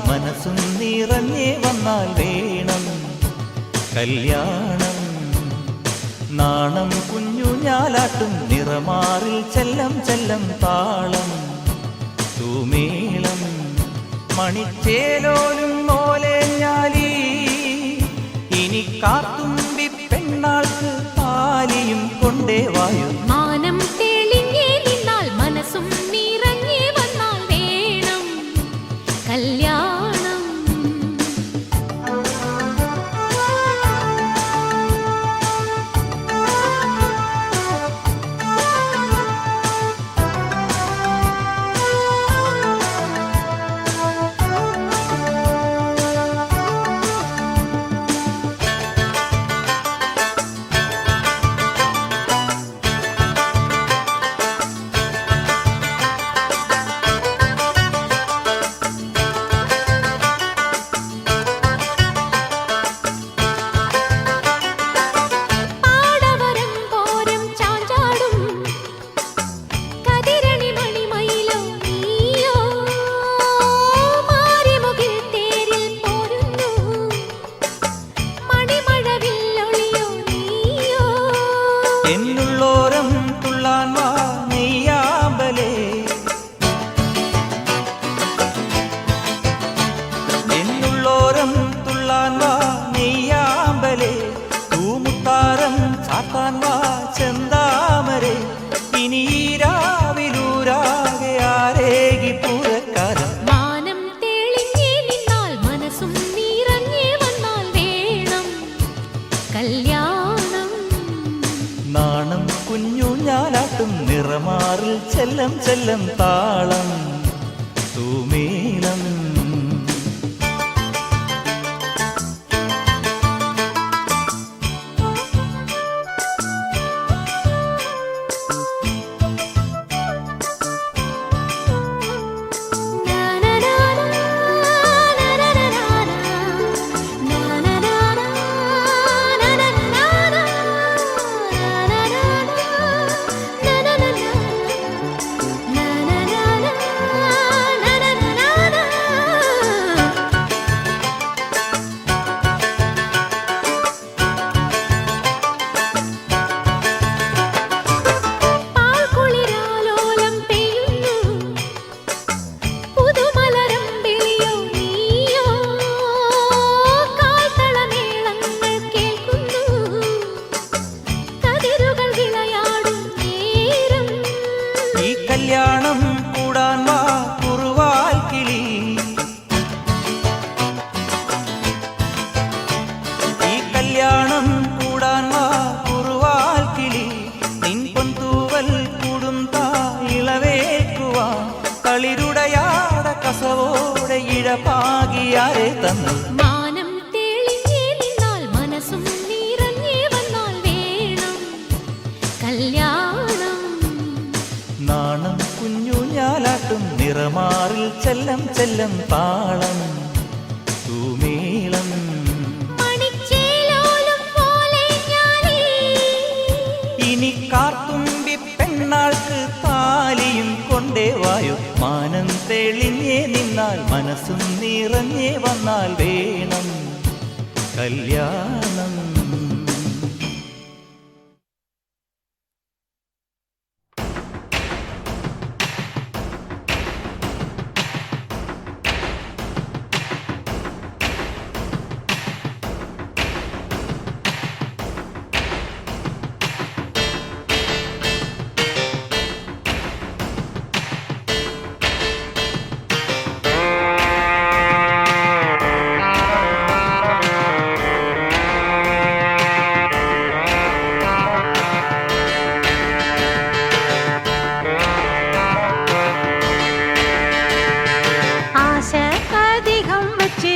മനസ്സും നിറഞ്ഞേ വന്നാൽ വേണം കല്യാണം. നാണം കുഞ്ഞു ഞാലാട്ടും നിറമാറിൽ ചെല്ലം ചെല്ലം താളം തൂമേളം മണിച്ചേലോലും മോലെ ഞാലി ഇനി കാത്തുമ്പി പെണ്ണാൾക്ക് പാലിയും കൊണ്ടേ വായു. മാനം തെളിഞ്ഞേ നിന്നാൽ മനസ്സും നിറഞ്ഞേ വന്നാൽ വേണം കല്യാണം. എന്നുള്ളോരം തുള്ളാൻ വാ നെയ്യാമ്പലേ, എന്നുള്ളോരം തുള്ളാൻ വാ നെയ്യാമ്പലേ, തൂമുത്താരം ചാത്താൻ വാ ചെന്താമരേ. ഇനി രാവിലൂരാകെ ആരേകി പൂരക്കാരം. മാനം തെളിഞ്ഞേ നിന്നാൽ മനസ്സും നിറഞ്ഞേ വന്നാൽ വേണം കല്യാണം. നാണം കുഞ്ഞു ഞാലാട്ടും നിറമാറിൽ ചെല്ലം ചെല്ലം താളം തൂമേളം. കല്യാണം കൂടാൻ വാ കുറുവാൽ കിളി, ഈ കല്യാണം കൂടാൻ വാ കുറുവാൽ കിളി. നിൻ പൊന്തൂവൽ കൂടും താ ഇളവേക്കുവാ, കളിരുടയാട കസവോടെ ഇഴപാകിയാരെ തന്നു. മാനം തെളിഞ്ഞേ നിന്നാൽ മനസ്സും നിറഞ്ഞേ വന്നാൽ വേണം കല്യാണം. നാണം കുഞ്ഞു ഞാലാട്ടും നിറമാറിൽ ചെല്ലം ചെല്ലം താളം തൂമേളം. ഇനി കാർത്തുമ്പി പെണ്ണാൾക്ക് താലിയും കൊണ്ടേ വായു. മാനം തെളിഞ്ഞേ നിന്നാൽ മനസ്സും നിറഞ്ഞേ വന്നാൽ വേണം കല്യാണം.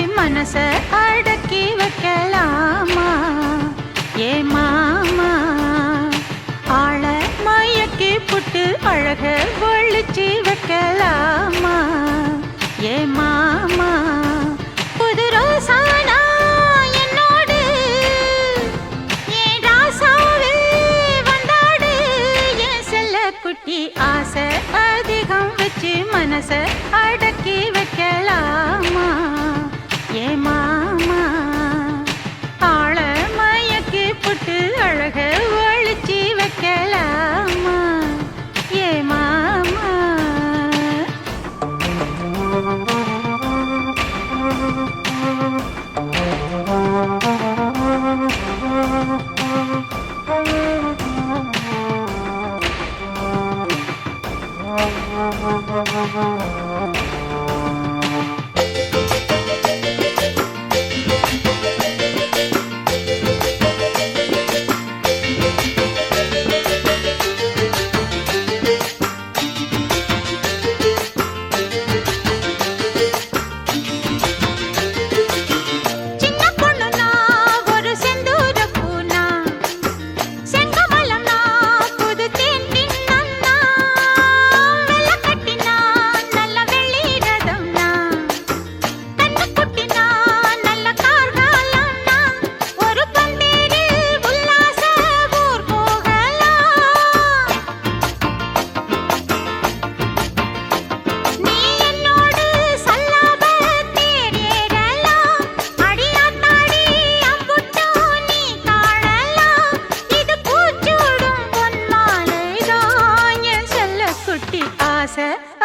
மனச அடக்கி வைக்கலாமா ஏ மாமா ஆள மயக்கி புட்டு அழக ஒழிச்சு வைக்கலாமா ஏ மாமா புது ரோசானா என்னோடு ஏன் ராசாவே வந்தாடு என் செல்ல குட்டி ஆசை அதிகம் வச்சு மனச அடக்கி வைக்கலாமா ஏ மாமா ஆள மயக்கி புட்டு அழக ஒழிச்சு வைக்கலாமா ஏ மாமா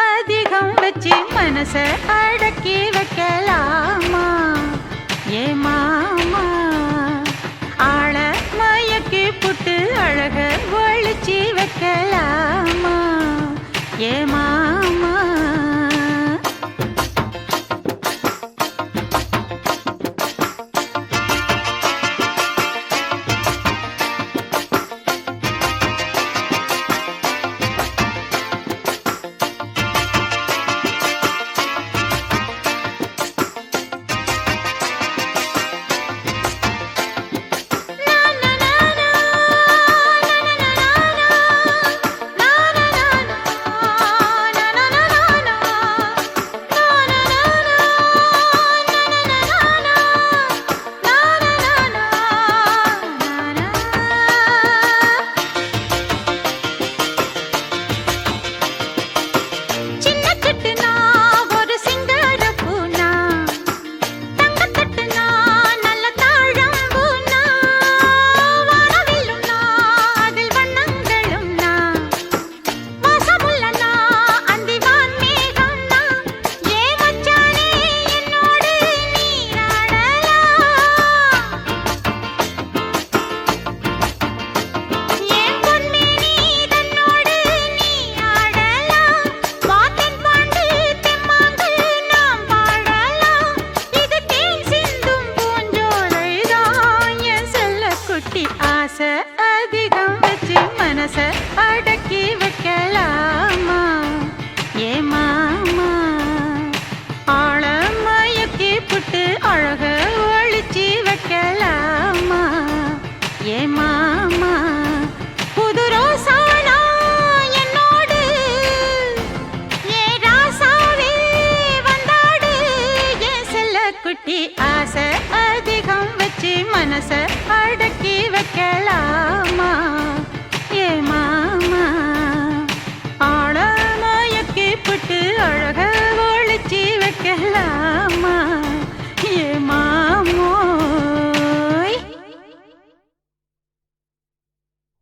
அதிகம் வச்சு மனச அடக்கி வைக்கலாமா ஏ மாமா ஆள மயக்கி புட்டு அழக ஒழிச்சு வைக்கலாமா ஏ மாமா அதிகம் வச்சு மனச அடக்கி வைக்கலாமா ஏ மாமா ஆள மயக்கி புட்டு அழக ஒழிச்சு வைக்கலாமா ஏ மாமா புது ரோசானா என்னோடு ஏ ராசாவே வந்தாடு என் செல்ல குட்டி ஆசை அதிகம் வச்சு மனச அடக்கி வைக்கலாமா